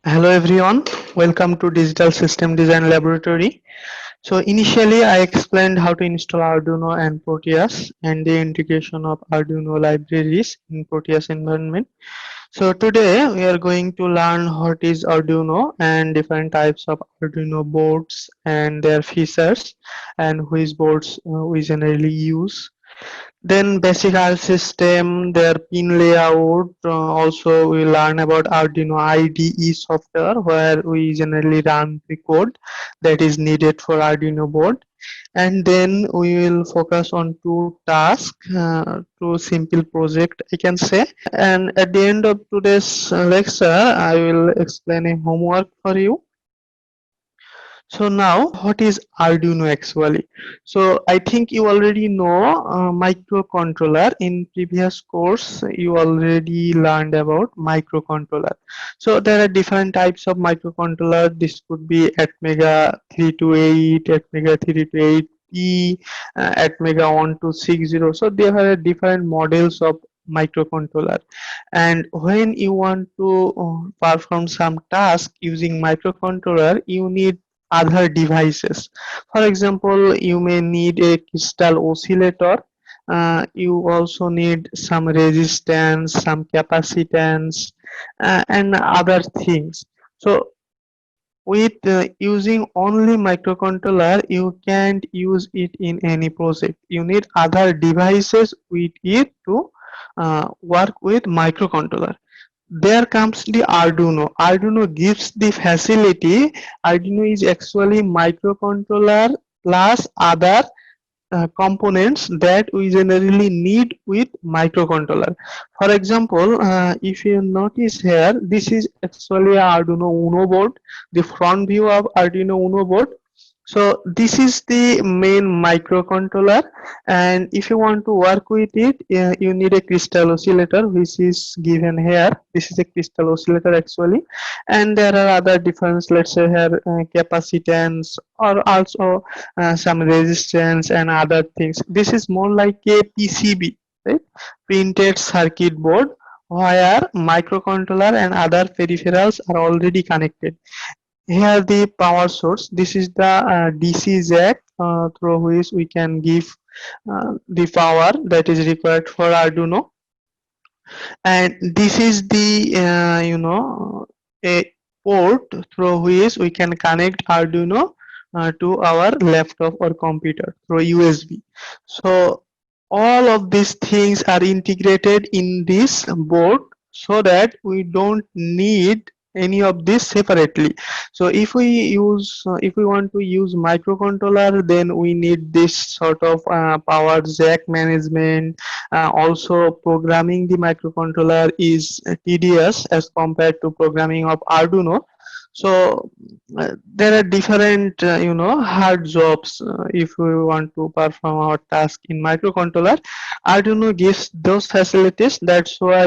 Hello everyone, welcome to Digital System Design Laboratory. So initially I explained how to install Arduino and Proteus and the integration of Arduino libraries in Proteus environment. So today we are going to learn what is Arduino and different types of Arduino boards and their features and which boards we generally use. Then basic R system, their pin layout. Also, we learn about Arduino IDE software, where we generally run the code that is needed for Arduino board. And then we will focus on two tasks, two simple project, I can say. And at the end of today's lecture, I will explain a homework for you. So now, what is Arduino actually? So I think you already know microcontroller. In previous course, you already learned about microcontroller. So there are different types of microcontroller. This could be Atmega 328, Atmega 328P, Atmega 1260. So there are different models of microcontroller, and when you want to perform some task using microcontroller, you need other devices. For example, you may need a crystal oscillator. You also need some resistance, some capacitance, and other things. So with using only microcontroller, you can't use it in any project. You need other devices with it to work with microcontroller. There comes the Arduino. Arduino gives the facility. Arduino is actually microcontroller plus other components that we generally need with microcontroller. For example, if you notice here, this is actually a Arduino Uno board, the front view of Arduino Uno board. So this is the main microcontroller, and if you want to work with it, you need a crystal oscillator, which is given here. This is a crystal oscillator actually, and there are other different, let's say here, capacitance or also some resistance and other things. This is more like a PCB, right? Printed circuit board, where microcontroller and other peripherals are already connected. Here the power source. This is the DC jack through which we can give the power that is required for Arduino, and this is the a port through which we can connect Arduino to our laptop or computer through USB. So all of these things are integrated in this board, so that we don't need any of this separately. So if we want to use microcontroller, then we need this sort of power jack management. Also, programming the microcontroller is tedious as compared to programming of Arduino. So there are different hard jobs. If we want to perform our task in microcontroller, Arduino gives those facilities. That's why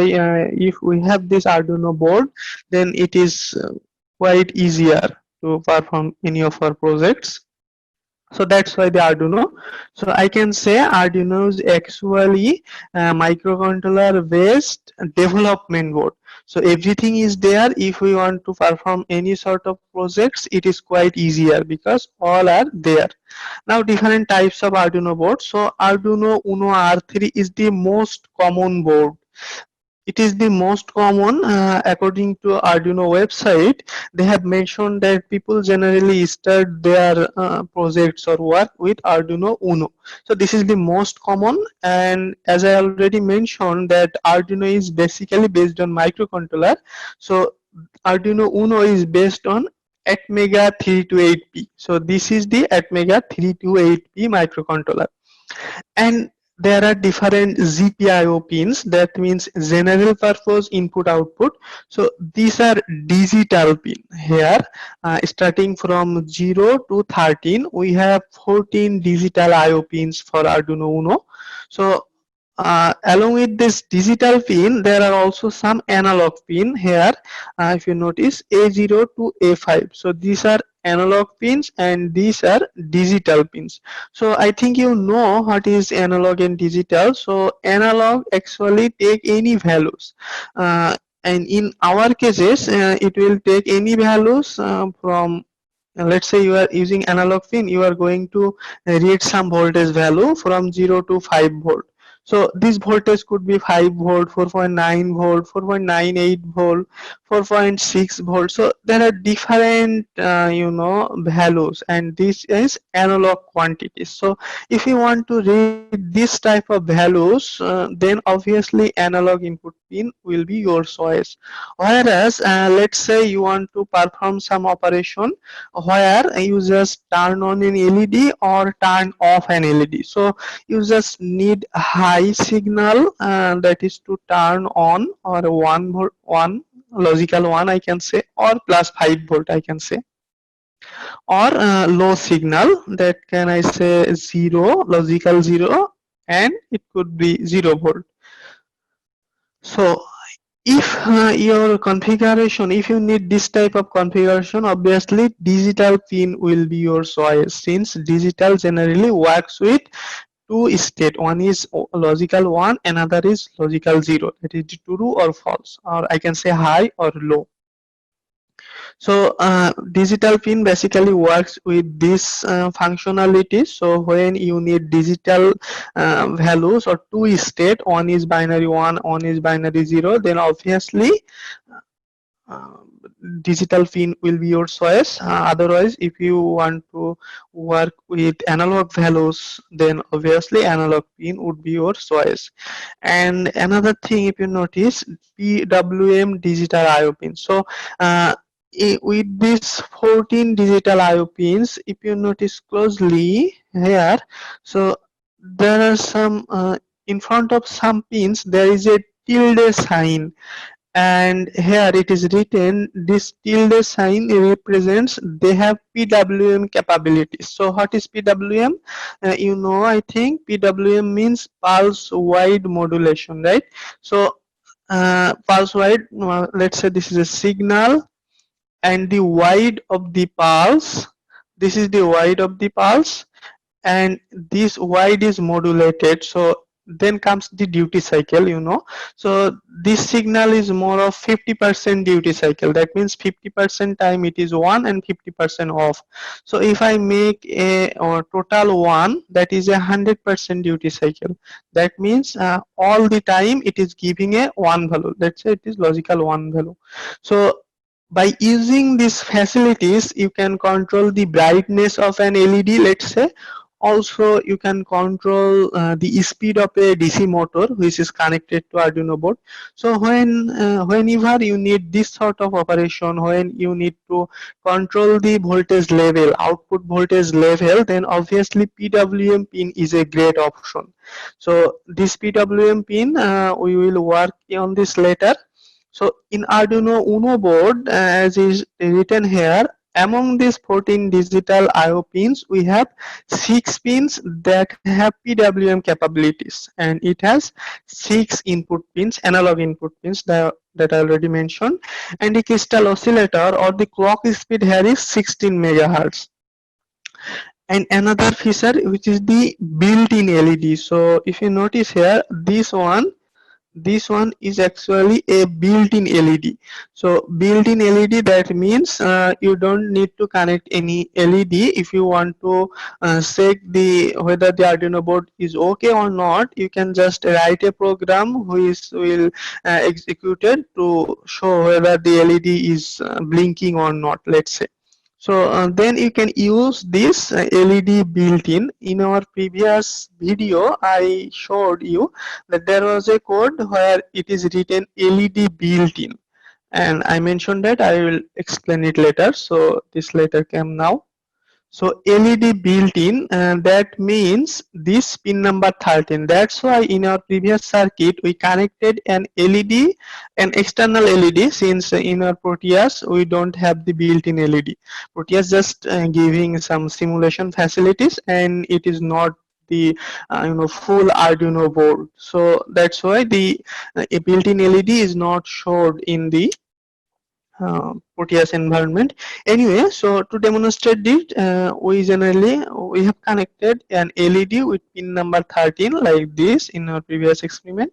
if we have this Arduino board, then it is quite easier to perform any of our projects. So that's why the Arduino. So I can say Arduino is actually a microcontroller based development board. So everything is there. If we want to perform any sort of projects, it is quite easier because all are there. Now different types of Arduino boards. So Arduino Uno R3 is the most common board. It is the most common. According to Arduino website, they have mentioned that people generally start their projects or work with Arduino Uno. So this is the most common, and as I already mentioned that Arduino is basically based on microcontroller. So Arduino Uno is based on Atmega 328P. So this is the Atmega 328P microcontroller. And there are different GPIO pins, that means general purpose input output. So these are digital pin. Here starting from 0 to 13, we have 14 digital IO pins for Arduino Uno. So along with this digital pin, there are also some analog pin here. If you notice, A0 to A5. So these are analog pins and these are digital pins. So I think you know what is analog and digital. So analog actually take any values. and in our cases it will take any values from let's say you are using analog pin, you are going to read some voltage value from 0 to 5 volt. So this voltage could be 5 volt, 4.9 volt, 4.98 volt, 4.6 volt. So there are different values, and this is analog quantities. So if you want to read this type of values, then obviously analog input pin will be your choice. Whereas let's say you want to perform some operation where you just turn on an LED or turn off an LED. So you just need high signal, that is to turn on, or one logical one I can say, or plus 5 volt I can say, or low signal, that can I say zero, logical zero, and it could be 0 volt. So if your configuration, if you need this type of configuration, obviously digital pin will be your choice, since digital generally works with two state. One is logical 1, another is logical 0, that is true or false, or I can say high or low. So digital pin basically works with this functionality. So when you need digital values or two state, one is binary 1, one is binary 0, then obviously uh, digital pin will be your choice. Otherwise, if you want to work with analog values, then obviously analog pin would be your choice. And another thing, if you notice, PWM digital IO pin. So with these 14 digital IO pins, if you notice closely here, so there are some in front of some pins there is a tilde sign, and here it is written this tilde sign represents they have PWM capabilities. So what is PWM? I think PWM means pulse wide modulation, right? So pulse wide, let's say this is a signal, and the wide of the pulse, this is the wide of the pulse, and this wide is modulated. So then comes the duty cycle. So this signal is more of 50% duty cycle. That means 50% time it is on and 50% off. So if I make a total 1, that is 100% duty cycle. That means all the time it is giving a 1 value. Let's say it is logical 1 value. So by using these facilities, you can control the brightness of an LED, let's say. Also, you can control the speed of a DC motor which is connected to Arduino board. So whenever you need this sort of operation, when you need to control the voltage level, output voltage level, then obviously PWM pin is a great option. So this PWM pin, we will work on this later. So in Arduino Uno board, as is written here, among these 14 digital I/O pins, we have 6 pins that have PWM capabilities, and it has 6 input pins, analog input pins that I already mentioned, and the crystal oscillator or the clock speed here is 16 megahertz. And another feature which is the built-in LED. So if you notice here, this one is actually a built-in LED. So built-in LED, that means you don't need to connect any LED. If you want to check whether the Arduino board is okay or not, you can just write a program which will executed to show whether the LED is blinking or not, let's say. So then you can use this LED built-in. In our previous video, I showed you that there was a code where it is written LED built-in, and I mentioned that I will explain it later. So this later came now. So LED built-in, that means this pin number 13. That's why in our previous circuit we connected an LED, an external LED, since in our Proteus we don't have the built-in LED. Proteus just giving some simulation facilities, and it is not the full Arduino board. So that's why the built-in LED is not showed in the Proteus environment. Anyway, so to demonstrate it, we have connected an LED with pin number 13 like this in our previous experiment,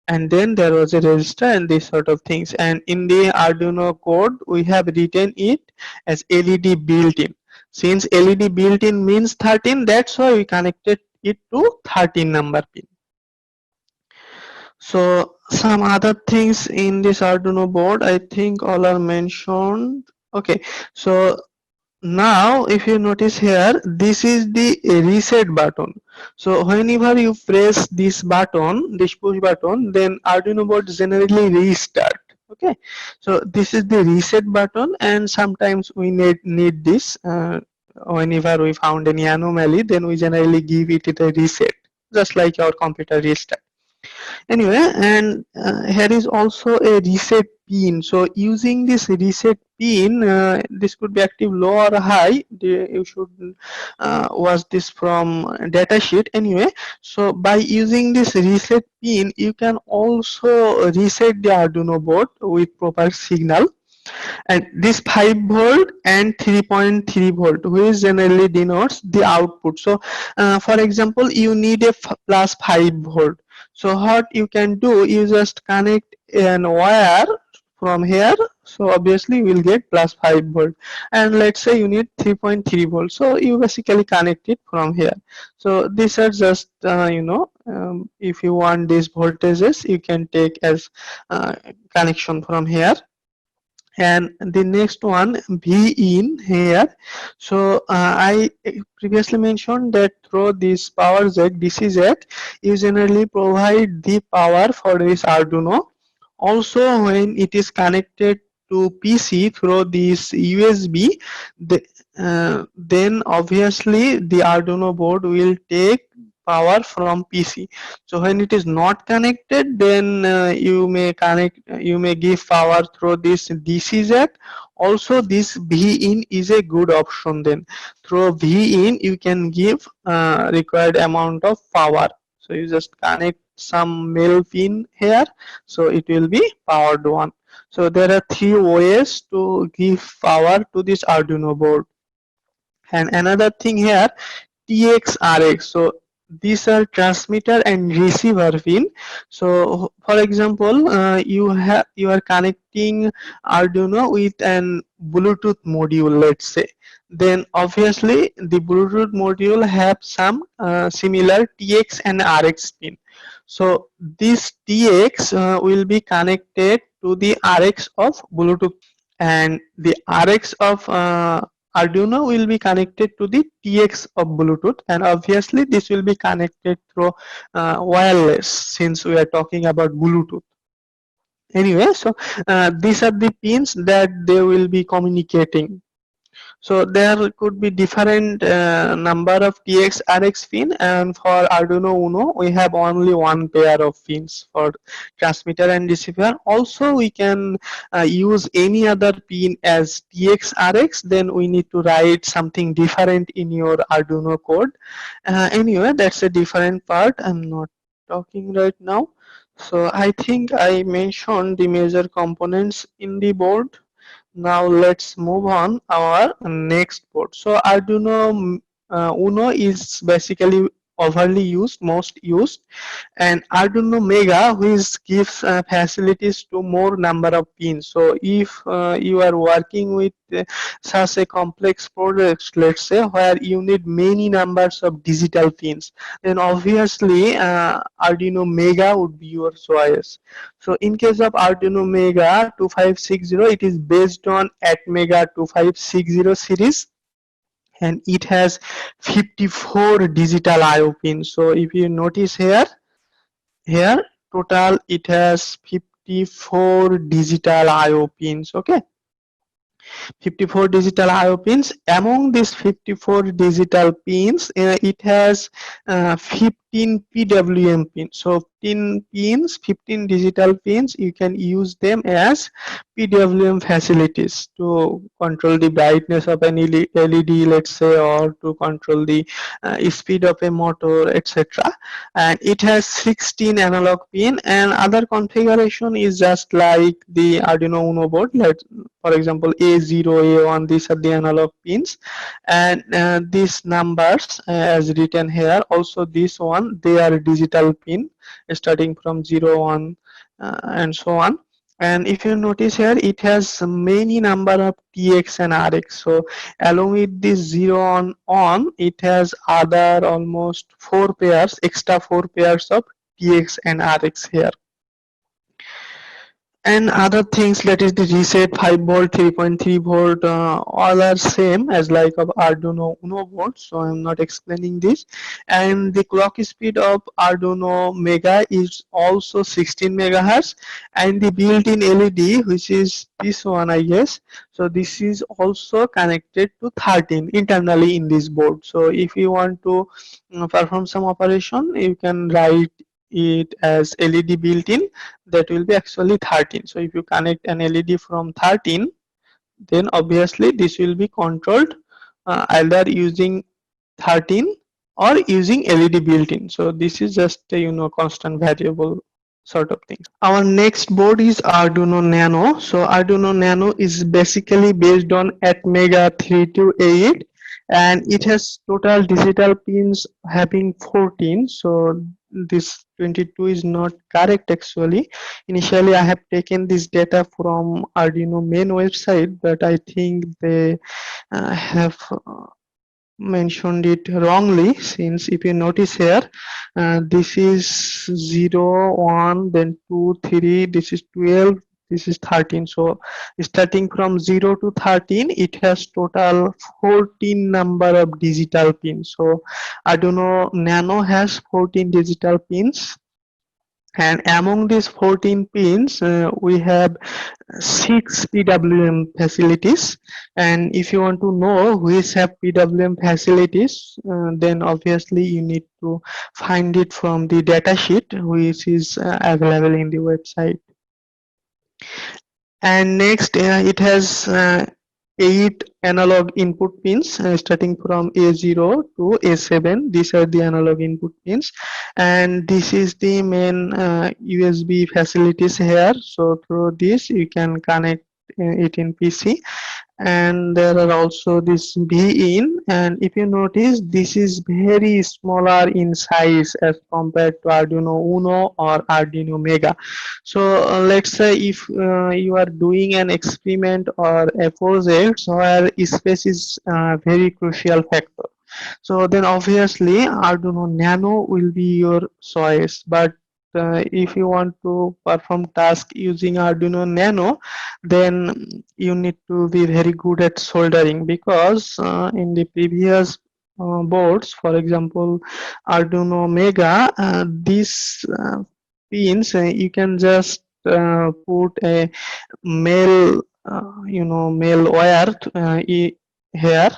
and then there was a register and these sort of things. And in the Arduino code we have written it as LED built-in. Since LED built-in means 13, that's why we connected it to 13 number pin. So some other things in this Arduino board, I think all are mentioned. Okay, so now if you notice here, this is the reset button. So whenever you press this button, this push button, then Arduino board generally restart. Okay, so this is the reset button, and sometimes we need this whenever we found any anomaly, then we generally give it a reset, just like our computer restart. Anyway, and here is also a reset pin. So using this reset pin, this could be active low or high. You should watch this from data sheet. Anyway, so by using this reset pin, you can also reset the Arduino board with proper signal. And this 5 volt and 3.3 volt, which generally denotes the output. So for example, you need a plus 5 volt. So what you can do, you just connect an wire from here, so obviously you will get plus 5 volt. And let's say you need 3.3 volt, so you basically connect it from here. So these are just if you want these voltages, you can take as connection from here. And the next one, V in here. So I previously mentioned that through this power jack, DC jack, you generally provide the power for this Arduino. Also, when it is connected to PC through this USB, then obviously the Arduino board will take power from PC. So when it is not connected, then you may give power through this DC jack. Also, this V-in is a good option. Then through V-in you can give required amount of power. So you just connect some male pin here, so it will be powered one. So there are 3 ways to give power to this Arduino board. And another thing here, TX, RX. So these are transmitter and receiver pin. So for example, you are connecting Arduino with an Bluetooth module, let's say. Then obviously the Bluetooth module have some similar TX and RX pin. So this TX will be connected to the RX of Bluetooth, and the RX of Arduino will be connected to the TX of Bluetooth, and obviously this will be connected through wireless, since we are talking about Bluetooth. Anyway, so these are the pins that they will be communicating. So there could be different number of TX RX pin, and for Arduino Uno we have only one pair of pins for transmitter and receiver. Also we can use any other pin as TX RX, then we need to write something different in your Arduino code. Anyway, that's a different part. I'm not talking right now. So I think I mentioned the major components in the board. Now let's move on our next board. So Arduino Uno is basically overly used, most used, and Arduino Mega, which gives facilities to more number of pins. So if you are working with such a complex project, let's say, where you need many numbers of digital pins, then obviously Arduino Mega would be your choice. So in case of Arduino Mega 2560, it is based on Atmega 2560 series, and it has 54 digital IO pins. So if you notice here total it has 54 digital IO pins. Okay, 54 digital IO pins. Among these 54 digital pins, it has 15 PWM pins. So 15 pins, 15 digital pins, you can use them as PWM facilities to control the brightness of an LED, let's say, or to control the speed of a motor, etc. And it has 16 analog pin, and other configuration is just like the Arduino Uno board. For example, A A0, A1, these are the analog pins, and these numbers as written here, also this one, they are digital pin starting from 0, 1, and so on. And if you notice here, it has many number of TX and RX. So along with this 0 on, it has other almost 4 pairs, extra 4 pairs of TX and RX here. And other things, that is the reset 5 volt, 3.3 volt, all are same as like of Arduino Uno board, so I'm not explaining this. And the clock speed of Arduino Mega is also 16 megahertz, and the built-in LED, which is this one, I guess, so this is also connected to 13 internally in this board. So if you want to perform some operation, you can write it as LED built-in, that will be actually 13. So if you connect an LED from 13, then obviously this will be controlled either using 13 or using LED built-in. So this is just a constant variable sort of thing. Our next board is Arduino Nano. So Arduino Nano is basically based on Atmega 3288, and it has total digital pins having 14. So this 22 is not correct actually. Initially I have taken this data from Arduino main website, but I think they have mentioned it wrongly, since if you notice here, this is 0, 1, then 2, 3, this is 12, this is 13. So starting from 0 to 13, it has total 14 number of digital pins. So Arduino Nano has 14 digital pins, and among these 14 pins we have 6 PWM facilities. And if you want to know which have PWM facilities, then obviously you need to find it from the datasheet, which is available in the website. And next, it has 8 analog input pins starting from A0 to A7. These are the analog input pins, and this is the main USB facilities here. So through this you can connect it in PC. And there are also this V in, and if you notice, this is very smaller in size as compared to Arduino Uno or Arduino Mega. So let's say if you are doing an experiment or a project where space is a very crucial factor, so then obviously Arduino Nano will be your choice. But if you want to perform task using Arduino Nano, then you need to be very good at soldering, because in the previous boards, for example Arduino Mega, these pins, you can just put a male male wire here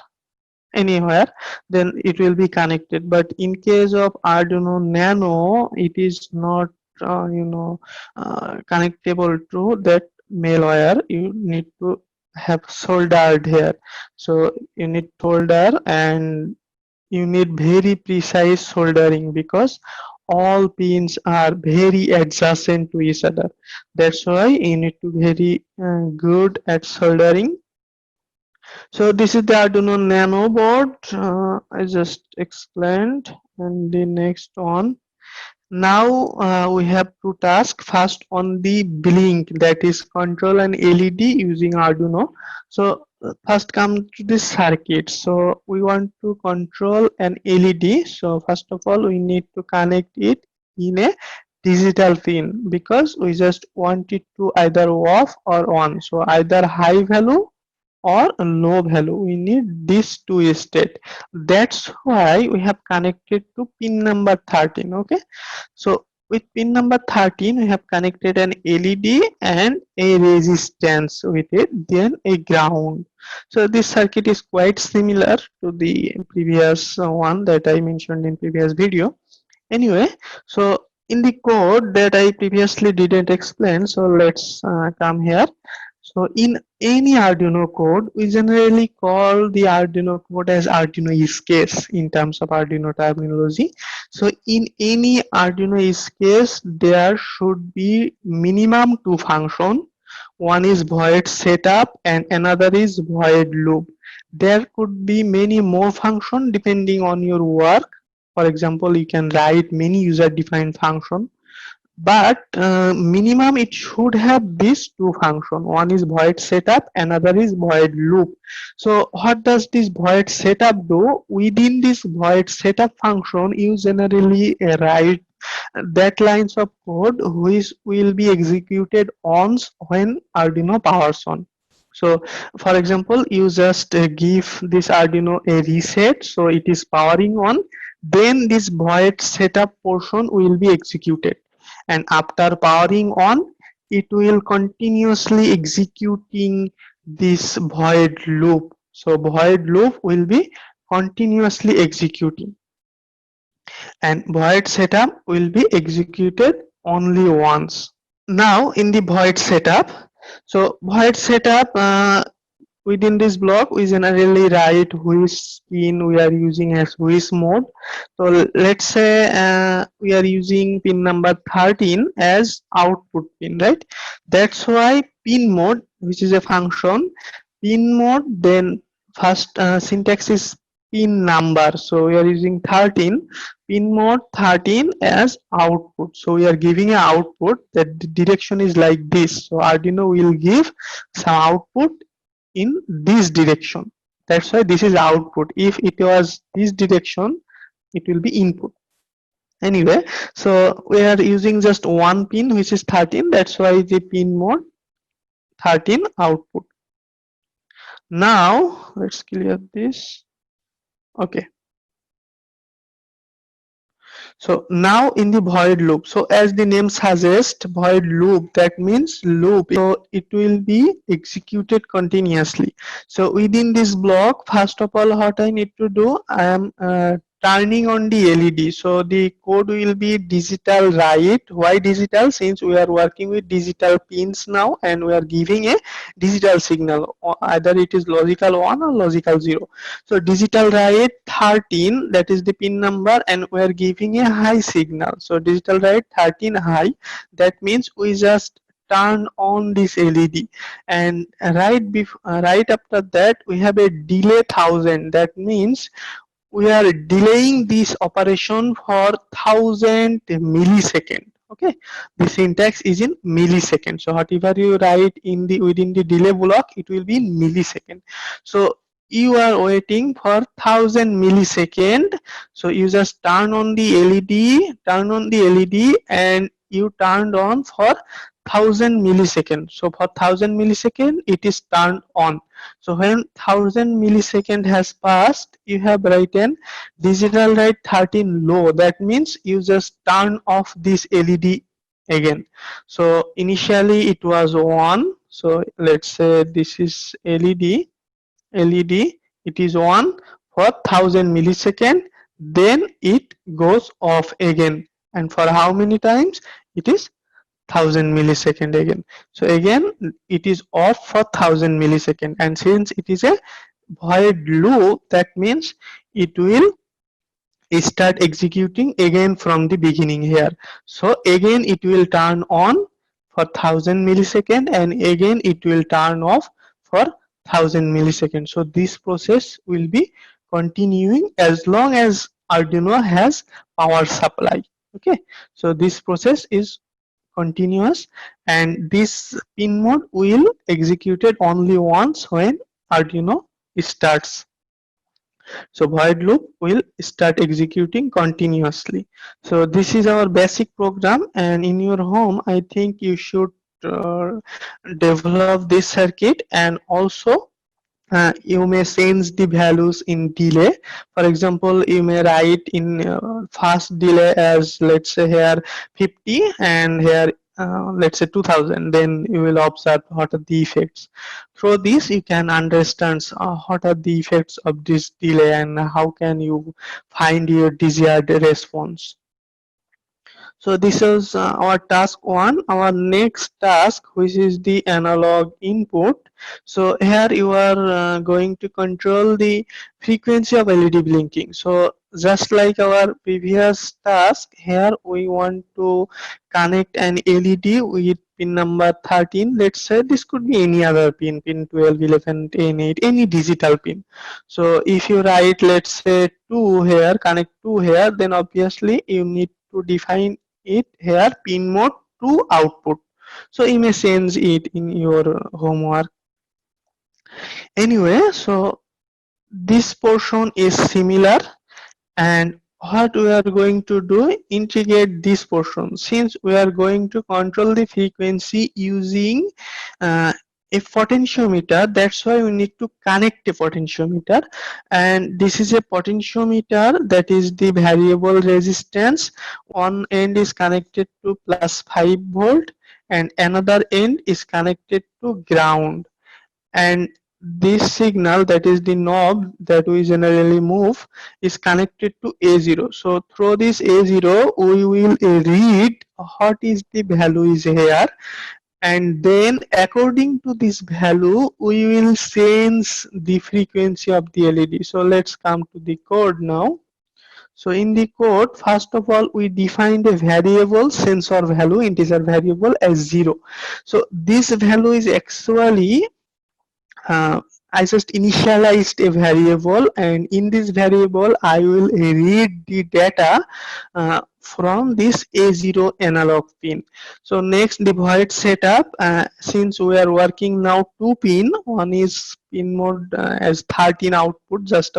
anywhere, then it will be connected. But in case of Arduino Nano, it is not connectable to that male wire. You need to have soldered here. So you need solder, and you need very precise soldering, because all pins are very adjacent to each other. That's why you need to be very good at soldering. So this is the Arduino Nano board I just explained. And the next one, now we have two tasks. First, on the blink, that is control an LED using Arduino. So first come to the circuit. So we want to control an LED. So first of all, we need to connect it in a digital pin, because we just want it to either off or on. So either high value or a low value, we need this two state. That's why we have connected to pin number 13. Okay, so with pin number 13 we have connected an LED and a resistance with it, then a ground. So this circuit is quite similar to the previous one that I mentioned in previous video. Anyway, so in the code that I previously didn't explain, so let's come here. So in any Arduino code, we generally call the Arduino code as Arduino use case in terms of Arduino terminology. So in any Arduino use case, there should be minimum two functions. One is void setup and another is void loop. There could be many more functions depending on your work. For example, you can write many user defined function, but minimum it should have these two functions. One is void setup, another is void loop. So what does this void setup do? Within this void setup function, you generally write that lines of code which will be executed once when Arduino powers on. So for example, you just give this Arduino a reset, so it is powering on, then this void setup portion will be executed, and after powering on, it will continuously executing this void loop. So void loop will be continuously executing, and void setup will be executed only once. Now in the void setup, so void setup, within this block we generally write which pin we are using as which mode. So let's say we are using pin number 13 as output pin, right? That's why pin mode, which is a function, pin mode, then first syntax is pin number, so we are using 13, pin mode 13 as output. So we are giving an output that the direction is like this, so Arduino will give some output in this direction. That's why this is output. If it was this direction, it will be input. Anyway, so we are using just one pin, which is 13. That's why the pin mode 13 output. Now let's clear this. Okay. So now in the void loop, so as the name suggests, void loop, that means loop, so it will be executed continuously. So within this block, first of all, what I need to do, I am turning on the LED. So the code will be digital write. Why digital? Since we are working with digital pins now and we are giving a digital signal, either it is logical 1 or logical 0. So digital write 13, that is the pin number, and we are giving a high signal. So digital write 13 high, that means we just turn on this LED, and right after that we have a delay 1000. That means we are delaying this operation for 1000 millisecond. Okay, the syntax is in millisecond, so whatever you write in the within the delay block, it will be in millisecond. So you are waiting for 1000 millisecond, so you just turn on the LED, and you turned on for 1000 millisecond. So for 1000 millisecond it is turned on. So when 1000 millisecond has passed, you have written digital write 13 low. That means you just turn off this LED again. So initially it was 1. So let's say this is LED, it is on for 1000 millisecond, then it goes off again. And for how many times? It is 1000 millisecond again. So again it is off for 1000 millisecond, and since it is a void loop, that means it will start executing again from the beginning here. So again it will turn on for 1000 millisecond, and again it will turn off for 1000 millisecond. So this process will be continuing as long as Arduino has power supply. Okay, so this process is continuous, and this pin mode will executed only once when Arduino starts. So void loop will start executing continuously. So this is our basic program, and in your home I think you should uh, develop this circuit, and also you may change the values in delay. For example, you may write in fast delay as, let's say here 50, and here let's say 2000. Then you will observe what are the effects. Through this you can understand what are the effects of this delay and how can you find your desired response. So this is our task 1. Our next task, which is the analog input. So here you are going to control the frequency of LED blinking. So just like our previous task, here we want to connect an LED with pin number 13. Let's say this could be any other pin, pin 12, 11, 10, 8, any digital pin. So if you write, let's say 2 here, connect 2 here, then obviously you need to define it here pin mode to output. So you may change it in your homework. Anyway, so this portion is similar, and what we are going to do, integrate this portion. Since we are going to control the frequency using uh, a potentiometer, that's why we need to connect a potentiometer, and this is a potentiometer, that is the variable resistance. One end is connected to plus 5 volt and another end is connected to ground, and this signal, that is the knob that we generally move, is connected to A0. So through this A0 we will read what is the value is here, and then according to this value we will change the frequency of the LED. So let's come to the code now. So in the code, first of all, we defined a variable sensor value, integer variable, as 0. So this value is actually I just initialized a variable, and in this variable I will read the data from this A0 analog pin. So next, the void setup. Since we are working now 2 pin, one is pin mode as 13 output, just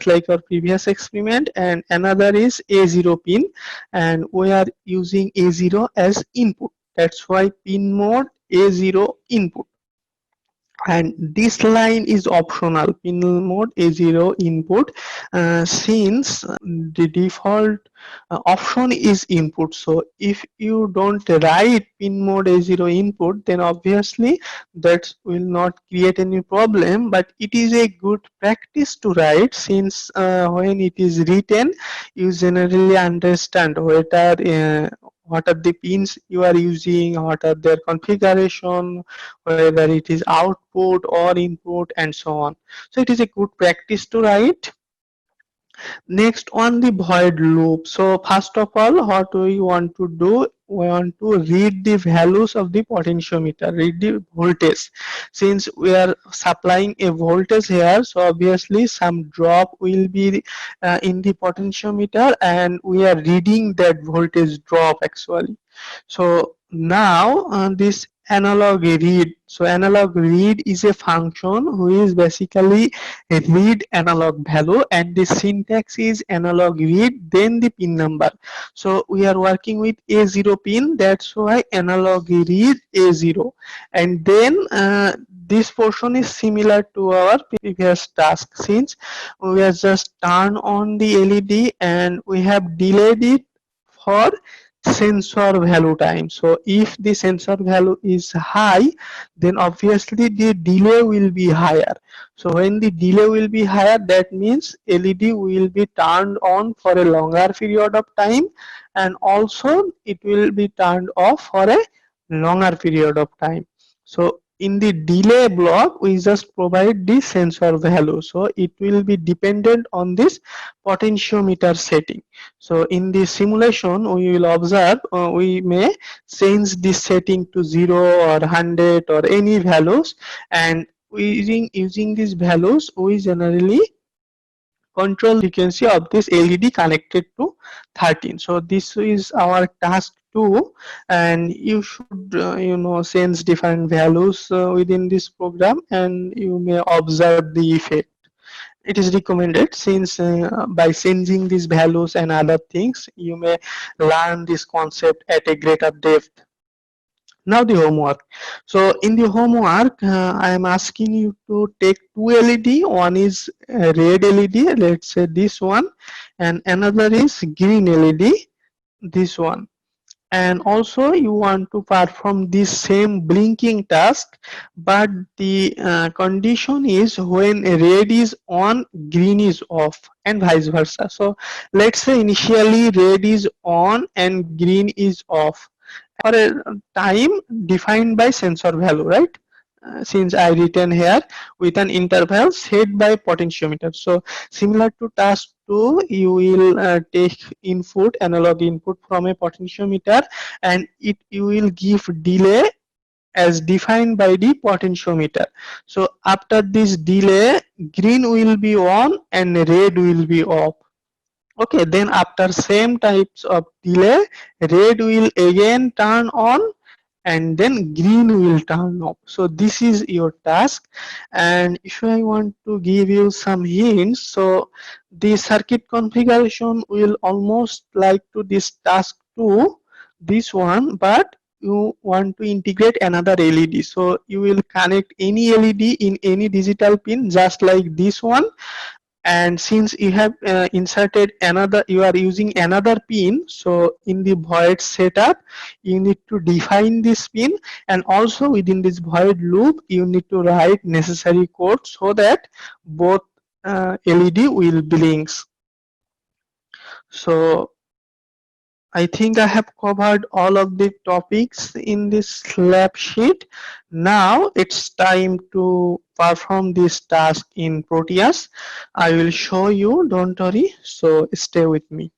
like our previous experiment, and another is A0 pin, and we are using A0 as input. That's why pin mode A0 input, and this line is optional, pin mode A0 input, since the default option is input. So if you don't write pin mode A0 input, then obviously that will not create any problem, but it is a good practice to write, since when it is written you generally understand what are the pins you are using, what are their configuration, whether it is output or input, and so on. So it is a good practice to write. Next, on the void loop. So first of all, what we want to do, we want to read the values of the potentiometer, read the voltage. Since we are supplying a voltage here, so obviously some drop will be in the potentiometer, and we are reading that voltage drop actually. So now this analog read. So analog read is a function who is basically a read analog value, and the syntax is analog read then the pin number. So we are working with A0 pin, that's why analog read A0, and then this portion is similar to our previous task, since we have just turned on the LED and we have delayed it for sensor value time. So if the sensor value is high, then obviously the delay will be higher. So when the delay will be higher, that means LED will be turned on for a longer period of time, and also it will be turned off for a longer period of time. So in the delay block, we just provide the sensor value. So it will be dependent on this potentiometer setting. So in the simulation, we will observe we may change this setting to 0 or 100 or any values, and using these values, we generally control frequency of this LED connected to 13. So this is our task 2, and you should sense different values within this program, and you may observe the effect. It is recommended, since by changing these values and other things, you may learn this concept at a greater depth. Now the homework. So in the homework, I am asking you to take two LED. One is red LED, let's say this one, and another is green LED, this one. and also you want to perform this same blinking task, but the condition is when red is on, green is off, and vice versa. So let's say initially red is on and green is off for a time defined by sensor value, right? Since I written here with an interval set by potentiometer. So similar to task 2, you will take input, analog input from a potentiometer, and it you will give delay as defined by the potentiometer. So after this delay, green will be on and red will be off. Okay, then after same types of delay, red will again turn on and then green will turn off. So this is your task, and if I want to give you some hints, so the circuit configuration will almost like to this task 2, this one, but you want to integrate another LED. So you will connect any LED in any digital pin just like this one, and since you have inserted another, you are using another pin, so in the void setup you need to define this pin, and also within this void loop you need to write necessary code so that both LED will blinks. So I think I have covered all of the topics in this lab sheet. Now it's time to perform this task in Proteus. I will show you, don't worry, so stay with me.